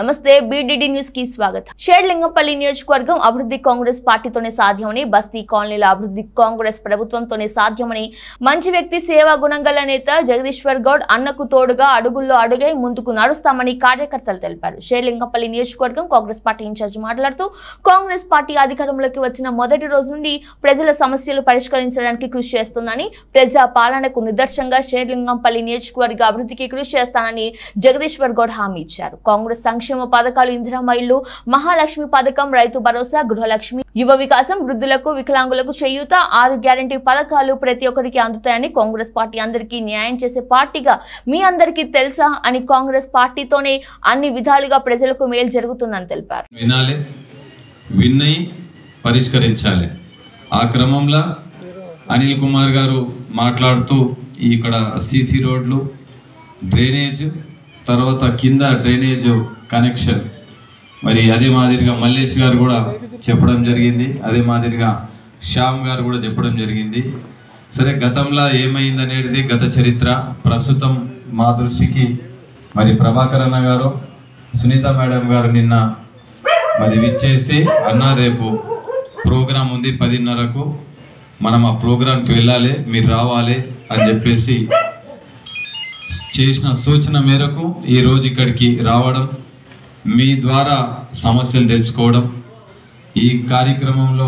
నమస్తే BDD news కి స్వాగతం. షేర్లింగంపల్లి నియోజకవర్గం అభివృద్ధి కాంగ్రెస్ పార్టీతోనే సాధ్యమని, బస్తీ కాలనీల అభివృద్ధి కాంగ్రెస్ ప్రభుత్వంతోనే సాధ్యమని మంచి వ్యక్తి, సేవా గుణంగల నేత జగదీశ్వర్ గౌడ్ అన్నకు తోడుగా అడుగుల్లో అడుగై ముందుకు నడుస్తామని కార్యకర్తలు తెలిపారు. షేర్లింగంపల్లి నియోజకవర్గం కాంగ్రెస్ పార్టీ ఇన్ఛార్జ్ మాట్లాడుతూ కాంగ్రెస్ పార్టీ అధికారంలోకి వచ్చిన మొదటి రోజు నుండి ప్రజల సమస్యలు పరిష్కరించడానికి కృషి చేస్తుందని, ప్రజా పాలనకు నిదర్శనంగా షేర్లింగంపల్లి నియోజకవర్గ అభివృద్ధికి కృషి చేస్తానని జగదీశ్వర్ గౌడ్ హామీ ఇచ్చారు. కాంగ్రెస్ సంక్షేమ పథకాలు ఇందిరమ్మ ఇల్లు, మహాలక్ష్మి పథకం, రైతు భరోసా, గృహలక్ష్మి, యువ వికాసం, వృద్ధులకు, వికలాంగులకు చేయూత, 6 గ్యారంటీ పథకాలు ప్రతి ఒక్కరికి అందుతాయని, కాంగ్రెస్ పార్టీ అందరికీ న్యాయం చేసే పార్టీగా మీ అందరికీ తెలుసా అని, కాంగ్రెస్ పార్టీతోనే అన్ని విధాలుగా ప్రజలకు మేలు జరుగుతుందని తెలిపారు. వినాలి, విన్నై పరిష్కరించాలి. ఆ క్రమంలో అనిల్ కుమార్ గారు మాట్లాడుతూ ఇక్కడ సీసీ రోడ్లు, డ్రైనేజ్, తర్వాత కింద డ్రైనేజ్ కనెక్షన్, మరి అదే మాదిరిగా మల్లేష్ గారు కూడా చెప్పడం జరిగింది, అదే మాదిరిగా శ్యామ్ గారు కూడా చెప్పడం జరిగింది. సరే, గతంలో ఏమైందనేది గత చరిత్ర. ప్రస్తుతం మా దృష్టికి మరి ప్రభాకర్ అన్న గారు, సునీత మేడం గారు నిన్న మరి విచ్చేసి అన్న రేపు ప్రోగ్రాం ఉంది 10:30కు, మనం ఆ ప్రోగ్రాంకి వెళ్ళాలి, మీరు రావాలి అని చెప్పేసి చేసిన సూచన మేరకు ఈరోజు ఇక్కడికి రావడం, మీ ద్వారా సమస్యలు తెలుసుకోవడం, ఈ కార్యక్రమంలో